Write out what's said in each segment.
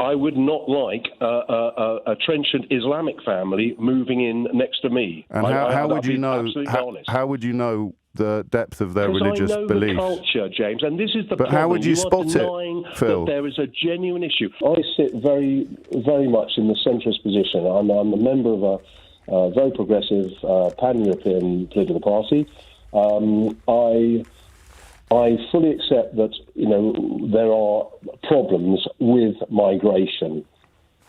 I would not like a trenchant Islamic family moving in next to me. And how would you know? How would you know the depth of their religious I know beliefs? The culture, James, and this is the but problem. How would you spot it, Phil? That there is a genuine issue. I sit very, very much in the centrist position. I'm a member of a very progressive pan-European political party. I fully accept that there are problems with migration,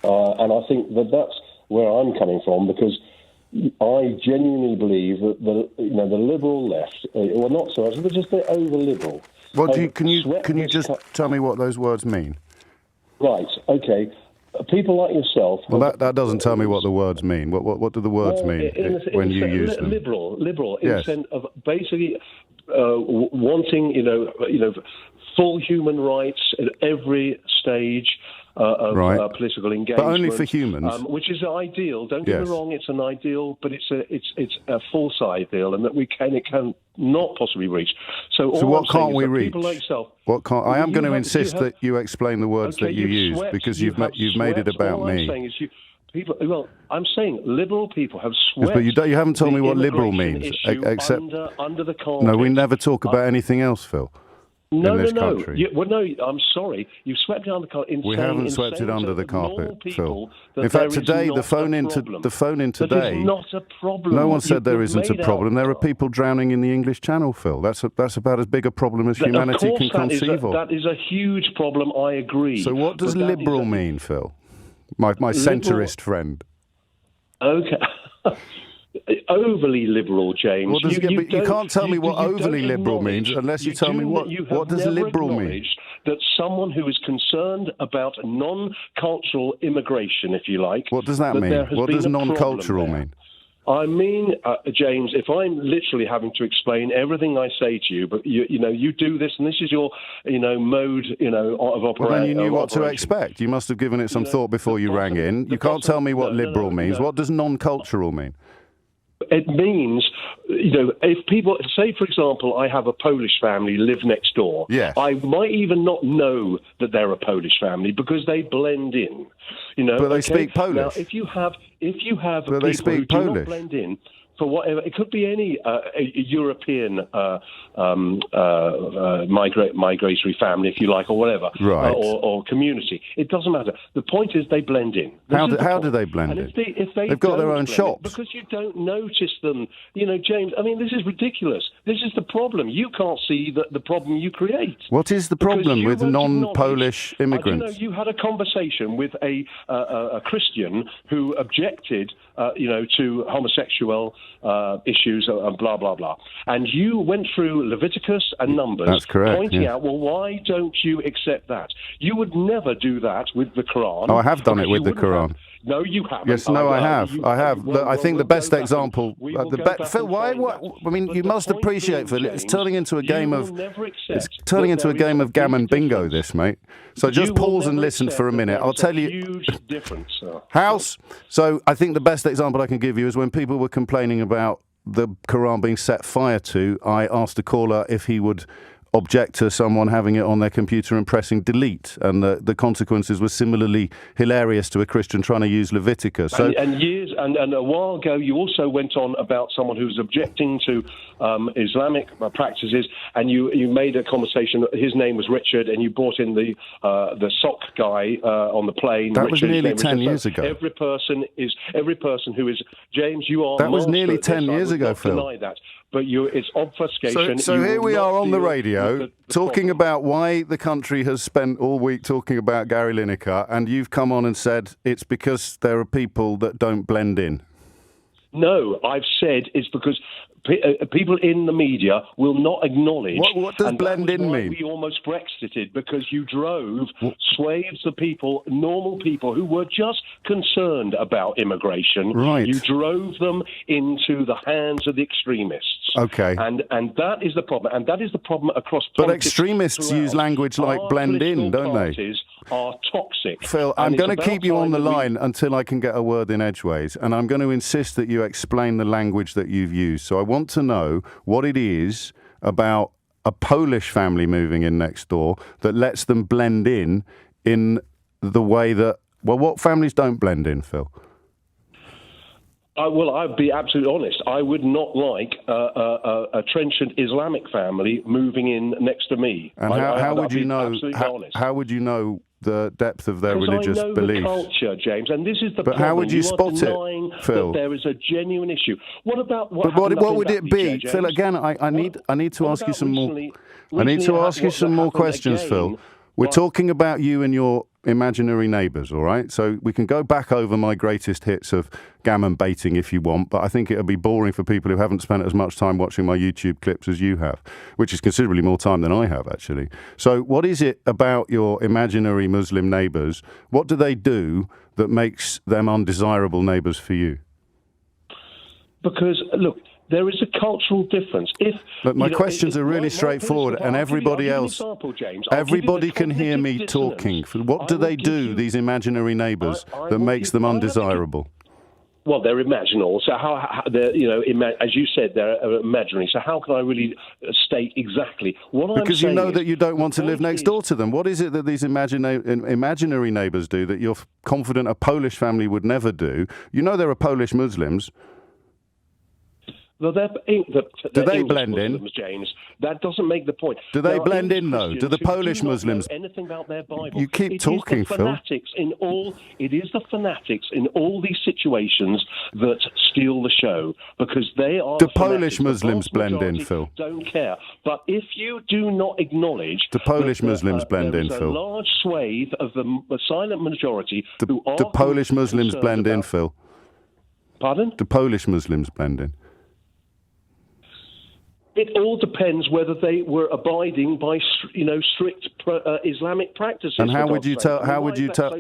and I think that that's where I'm coming from, because I genuinely believe that the liberal left, well, not so much, but just the over-liberal. Well, can you just tell me what those words mean? Right. Okay. People like yourself. Well, that doesn't tell me what the words mean. What do the words mean when you use them? Liberal, in yes. the sense of basically wanting, full human rights at every stage of political engagement, but only for humans, which is ideal. Don't get me wrong; it's an ideal, but it's a false ideal, and that it can not possibly reach. So what can't we reach? People like yourself, I am going to insist that you explain the words that you use, because you've made it about all me. I'm saying is I'm saying liberal people have swept. Yes, but you haven't told me what liberal means, except under the carpet. No, we never talk about anything else, Phil. No. Country. I'm sorry. You swept it under the carpet. We haven't swept it under the carpet, Phil. In fact, today, the phone in today. There's not a problem. No one said there isn't a problem. There are people drowning in the English Channel, Phil. That's about as big a problem as humanity can conceive of. That is a huge problem. I agree. So what does liberal mean, Phil? My centrist friend. Okay. Overly liberal, James. You can't tell me what overly liberal means unless you tell me what does liberal mean. That someone who is concerned about non-cultural immigration, if you like. What does that mean? What does non-cultural mean? I mean, James, if I'm literally having to explain everything I say to you, but you do this, and this is your mode of operation. Well, then you knew what to expect. You must have given it some thought before you rang in. You can't tell me what liberal means. What does non-cultural mean? It means, if people, say, for example, I have a Polish family live next door, yes. I might even not know that they're a Polish family because they blend in. But they speak Polish. Now, if you have but they speak who Polish. do not blend in, for whatever, it could be any European migratory family, if you like, or whatever, right. or community. It doesn't matter. The point is they blend in. How do they blend in? They've got their own shops. Because you don't notice them. James, I mean, this is ridiculous. This is the problem. You can't see the problem you create. What is the problem with non-Polish immigrants? You had a conversation with a Christian who objected, to homosexual issues and blah, blah, blah. And you went through Leviticus and Numbers. That's correct, pointing out, well, why don't you accept that? You would never do that with the Quran. Oh, I have done it with the Quran. No, you haven't. Yes, no, I have. I think the best example. Phil, why? I mean, you must appreciate, Phil. It's turning into a game of. It's turning into a game of gammon bingo, this, mate. So just pause and listen for a minute. I'll tell you. Huge difference, sir. House. So I think the best example I can give you is when people were complaining about the Quran being set fire to. I asked a caller if he would object to someone having it on their computer and pressing delete, and the consequences were similarly hilarious to a Christian trying to use Leviticus. So, and a while ago, you also went on about someone who was objecting to Islamic practices, and you made a conversation. His name was Richard, and you brought in the sock guy on the plane. That was nearly 10 years ago. Every person who is James. You are. That was nearly 10 years ago, Phil. Deny that. But it's obfuscation. So here we are on the radio talking about why the country has spent all week talking about Gary Lineker, and you've come on and said it's because there are people that don't blend in. No, I've said it's because people in the media will not acknowledge. What does blend in mean? We almost Brexited because you drove swathes of people, normal people who were just concerned about immigration. Right. You drove them into the hands of the extremists. Okay. And that is the problem. And that is the problem across politics. But extremists use language like blend in, don't they? Are toxic. Phil, I'm going to keep you on the line until I can get a word in edgeways, and I'm going to insist that you explain the language that you've used. So I want to know what it is about a Polish family moving in next door that lets them blend in the way that, well, what families don't blend in, Phil? Well, I'd be absolutely honest. I would not like a trenchant Islamic family moving in next to me. And how would you know? How would you know the depth of their religious I know beliefs? The culture, James, and this is the problem. But how would you spot it, Phil? That there is a genuine issue. What about what would it be, James? Phil? Again, I need to ask you some more. I need to ask you some more questions, again, Phil. We're talking about you and your imaginary neighbours, all right? So we can go back over my greatest hits of gammon baiting if you want, but I think it'll be boring for people who haven't spent as much time watching my YouTube clips as you have, which is considerably more time than I have, actually. So what is it about your imaginary Muslim neighbours? What do they do that makes them undesirable neighbours for you? Because, look, there is a cultural difference. Look, my questions are really straightforward, and everybody else, everybody can hear me talking. What do they do, these imaginary neighbours, that makes them undesirable? Well, they're imaginal. So how they're, as you said, they're imaginary. So how can I really state exactly what I'm saying? Because you know that you don't want to live next door to them. What is it that these imaginary neighbours do that you're confident a Polish family would never do? You know there are Polish Muslims. Well, do they blend in, James? That doesn't make the point. Do they blend in, though? Do the Polish Muslims? Anything about their Bible? You keep talking, Phil. It is the fanatics in all these situations that steal the show, because they are. Do Polish Muslims blend in, Phil? Don't care. But if you do not acknowledge, do Polish Muslims blend in, Phil? A large swathe of the silent majority do Polish Muslims blend in, Phil? Pardon? Do Polish Muslims blend in? It all depends whether they were abiding by, strict Islamic practices. And how would you tell? How would you tell?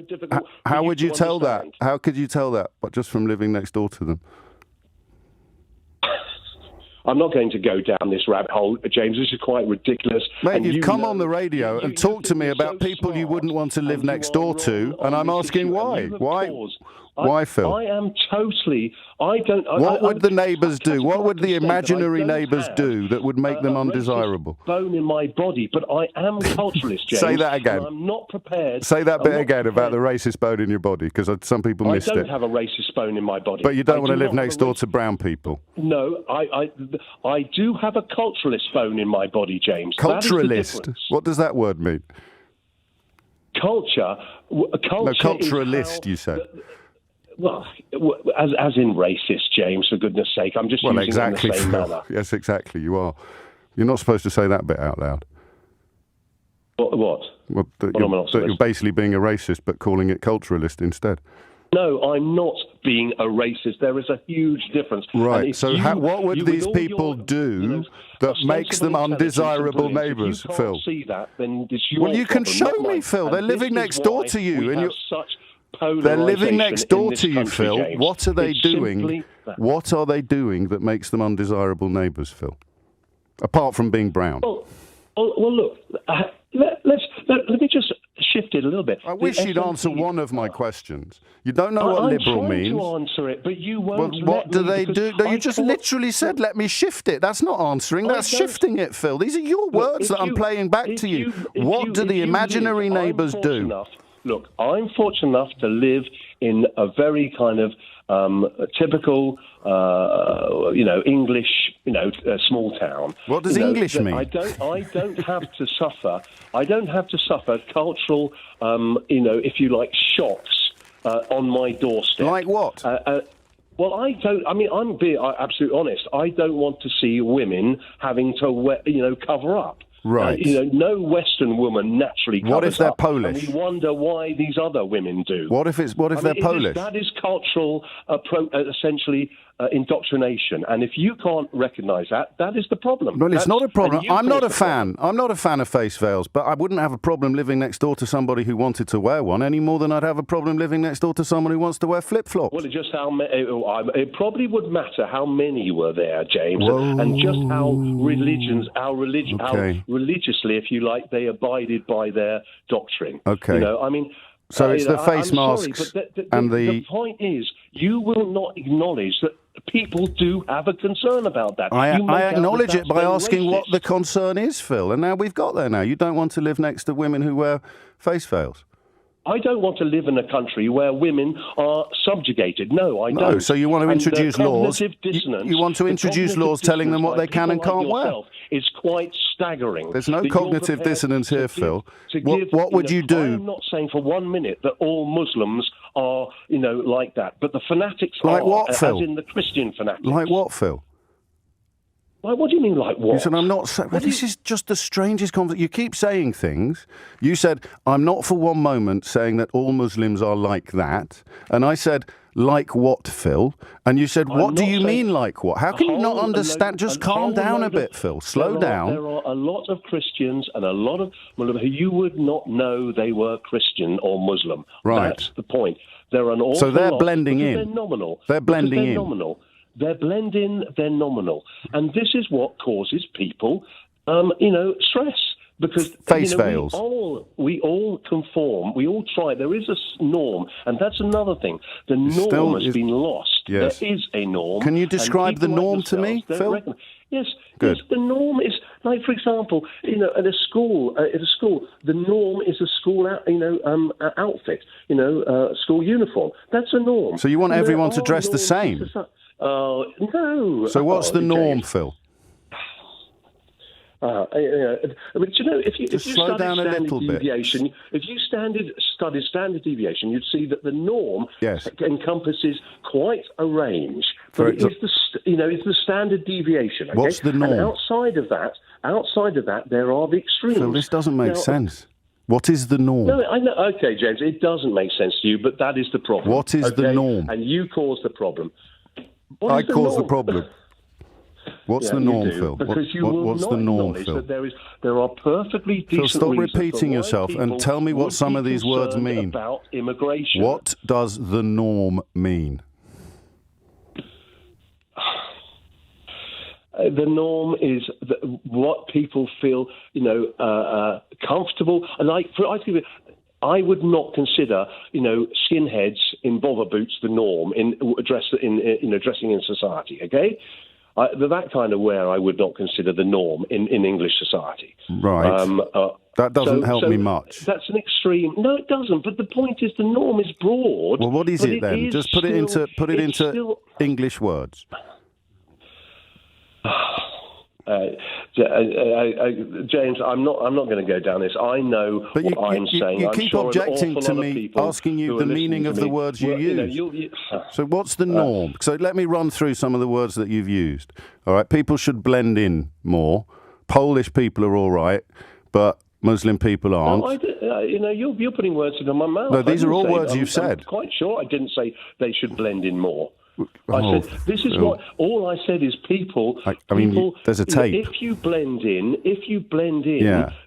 How would you tell that? How could you tell that? But just from living next door to them. I'm not going to go down this rabbit hole, James. This is quite ridiculous. Mate, you've come on the radio and talked to me about people you wouldn't want to live next door to, and I'm asking why. Why, Phil? I am totally. I don't. What would the neighbours do? What would the imaginary neighbours do that would make them undesirable? Bone in my body, but I am culturalist, James. Say that again. I'm not prepared. Say that bit again about the racist bone in your body, because some people missed it. I don't have a racist bone in my body. But you don't want to live next door to brown people. No, I do have a culturalist bone in my body, James. Culturalist? What does that word mean? Culture. No, culturalist, you said. Well, as in racist, James, for goodness sake. I'm just using exactly, it in the same manner. Yes, exactly, you are. You're not supposed to say that bit out loud. What? Well, that you're basically being a racist, but calling it culturalist instead. No, I'm not being a racist. There is a huge difference. Right, so what would these people do that makes them undesirable neighbours, Phil? See that, then it's your well, you can show me, Phil. They're living next door to you. They're living next door to you, Phil. James. What are they doing? What are they doing that makes them undesirable neighbours, Phil? Apart from being brown. Well look, let me just shift it a little bit. I wish you'd answer one of my questions. You don't know what liberal means. I'm trying to answer it, but you won't. Well, what do they do? No, you just literally said, let me shift it. That's not answering. That's shifting it, Phil. These are your words that I'm playing back to you. What do the imaginary neighbours do? Look, I'm fortunate enough to live in a very kind of typical, English, small town. What does English mean? I don't have to suffer. I don't have to suffer cultural, if you like, shocks on my doorstep. Like what? Well, I don't. I mean, I'm being absolutely honest. I don't want to see women having to, cover up. Right. No Western woman naturally covers What if they're up, Polish? And we wonder why these other women do. What if they're Polish? That is cultural, essentially, indoctrination. And if you can't recognise that, that is the problem. Well, it's not a problem. I'm not a fan. I'm not a fan of face veils, but I wouldn't have a problem living next door to somebody who wanted to wear one any more than I'd have a problem living next door to someone who wants to wear flip-flops. Well, it probably would matter how many were there, James, and just how religiously, if you like, they abided by their doctrine. Okay. So it's the face masks and the point is, you will not acknowledge that people do have a concern about that. I acknowledge it by asking what the concern is, Phil. And now we've got there now. You don't want to live next to women who wear face veils. I don't want to live in a country where women are subjugated. No, I don't. So you want to introduce laws? You want to introduce laws telling them what they can and can't wear? It's quite staggering. There's no cognitive dissonance here, Phil. What would you do? I'm not saying for 1 minute that all Muslims are, like that, but the fanatics like are, what, Phil? as in the Christian fanatics. Like what, Phil? Like, what do you mean, like what? You said, I'm not... this is just the strangest conversation. You keep saying things. You said, I'm not for one moment saying that all Muslims are like that. And I said, like what, Phil? And you said, what do you mean, like what? How can you not understand? Just calm down a bit, Phil. Slow down. There are a lot of Christians and a lot of Muslims who you would not know they were Christian or Muslim. Right. That's the point. There are an awful So they're lot, blending in. They're nominal. They're blending in. Nominal. They're blending, they're nominal. And this is what causes people, stress. Because face veils. We all conform. We all try. There is a norm, and that's another thing. The norm has been lost. Yes. There is a norm. Can you describe the norm to me, Phil? Yes. Good. Yes, the norm is, like, for example, at a school, the norm is a school, outfit, school uniform. That's a norm. So you want everyone to dress the same? No. So what's the norm, Phil? If you slow down a little bit. If you studied standard deviation, you'd see that the norm encompasses quite a range. But it's the standard deviation. Okay? What's the norm? And outside of that, there are the extremes. Phil, this doesn't make sense. What is the norm? No, I know. Okay, James, it doesn't make sense to you, but that is the problem. What is the norm? And you cause the problem. I cause the problem. What's the norm, Phil? Because you what's will the not norm, acknowledge Phil? that there are perfectly decent Phil, stop reasons repeating for why yourself and tell me what some of these words mean. About immigration. What does the norm mean? The norm is what people feel, comfortable. I would not consider, skinheads in bother boots the norm in dressing in society. Okay, that kind of wear I would not consider the norm in English society. Right. That doesn't help me much. That's an extreme. No, it doesn't. But the point is, the norm is broad. Well, what is it then? Just put it into English words. James, I'm not going to go down this. I know what I'm saying. You keep objecting to me, asking you the meaning of the words you use. So what's the norm? So let me run through some of the words that you've used. All right, people should blend in more. Polish people are all right, but Muslim people aren't. No, you're putting words into my mouth. No, these are all words you've said. I'm quite sure I didn't say they should blend in more. I said, this is what, all I said is people, there's a tape. If you blend in,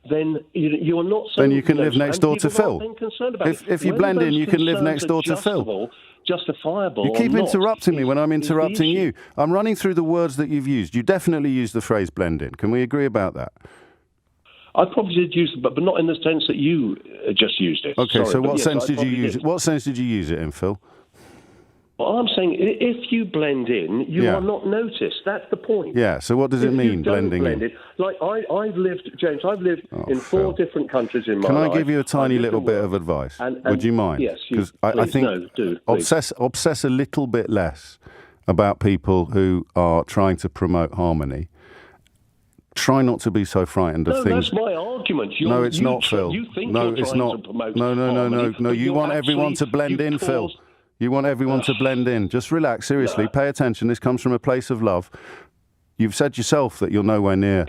then you're not so... Then you can live next door to Phil. If you blend in, you can live next door to Phil. Justifiable. You keep interrupting me when I'm interrupting you. I'm running through the words that you've used. You definitely used the phrase blend in. Can we agree about that? I probably did use it, but not in the sense that you just used it. Okay, so what sense did you use it? What sense did you use it in, Phil? Well, I'm saying if you blend in, you are not noticed. That's the point. Yeah, so what does it mean, blending in? Like, I've lived in 4 different countries in my life. Can I give you a tiny little bit of advice? Would you mind? Yes. Because I think obsess a little bit less about people who are trying to promote harmony. Try not to be so frightened of things. That's my argument. No, it's not, Phil. You think no, you're it's trying not. to promote No. You want everyone to blend in, Phil. You want everyone to blend in. Just relax, seriously. Pay attention. This comes from a place of love. You've said yourself that you're nowhere near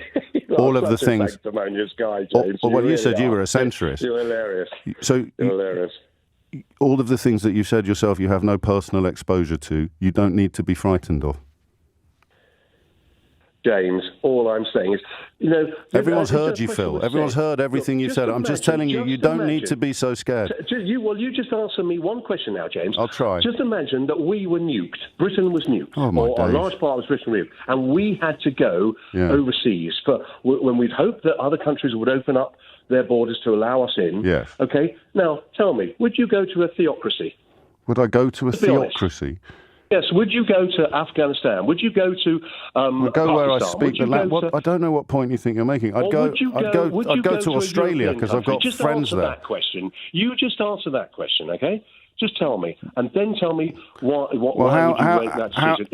all of the things. Sanctimonious guy, James. Well, you said you were a centrist. You're hilarious. You're hilarious. All of the things that you said yourself you have no personal exposure to, you don't need to be frightened of. James, all I'm saying is, everyone's heard you, Phil. Everyone's heard everything you've said. I'm just telling you, you don't need to be so scared. You just answer me one question now, James. I'll try. Just imagine that we were nuked. Britain was nuked. Oh, my days. A large part of Britain was nuked. And we had to go overseas when we'd hoped that other countries would open up their borders to allow us in. Yes. Okay? Now, tell me, would you go to a theocracy? Would I go to a theocracy? Yes, would you go to Afghanistan? Would you go to I'd go where I Pakistan? speak the language. I don't know what point you think you're making. I'd go to Australia because I've got friends there. That question. You just answer that question, okay? Just tell me, and then tell me why would you make that decision?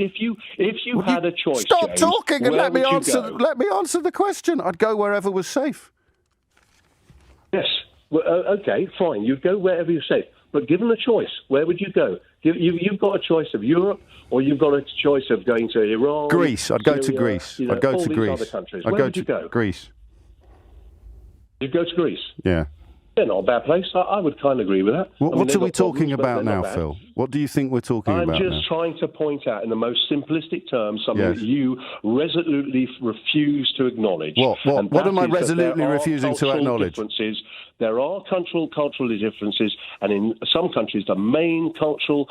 If you had a choice, stop James, talking and let me answer. Go? Let me answer the question. I'd go wherever was safe. Yes. Well, okay, fine. You'd go wherever you're safe. But given the choice, where would you go? You've got a choice of Europe, or you've got a choice of going to Iran. Greece. I'd go Syria, to Greece. I'd go to these Greece. Other countries. I'd where would you go? Greece. You'd go to Greece. Yeah. Yeah, not a bad place. I would kind of agree with that. What are we talking about now, Phil? What do you think we're talking about now? I'm just trying to point out in the most simplistic terms something that you resolutely refuse to acknowledge. What am I resolutely refusing to acknowledge? There are cultural differences, and in some countries the main cultural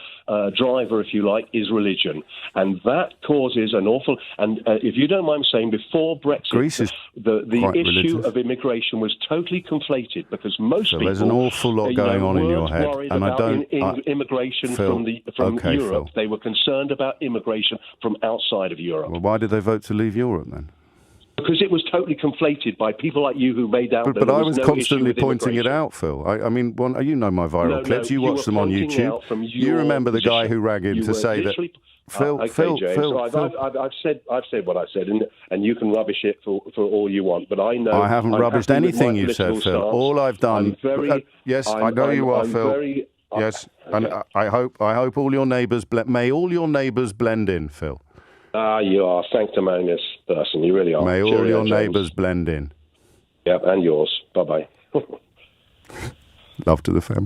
driver, if you like, is religion. And that causes an awful... And if you don't mind saying, before Brexit, Greece is the issue of immigration was totally conflated because most people... There's an awful lot going on in your head. And I don't... immigration from Europe. Phil. They were concerned about immigration from outside of Europe. Well, why did they vote to leave Europe then? Because it was totally conflated by people like you who made out but I was constantly pointing it out, Phil. I mean, you know my viral clips. You watch them on YouTube. You remember the guy who rang in to say that... Phil, okay, Phil, James, Phil, I've said what I said, and you can rubbish it for all you want. But I know I haven't rubbished anything you've said, Phil. All I've done... I know you are, Phil. Yes, and I hope all your neighbours... May all your neighbours blend in, Phil. You are a sanctimonious person. You really are. May all your neighbours blend in. Yep, and yours. Bye-bye. Love to the family.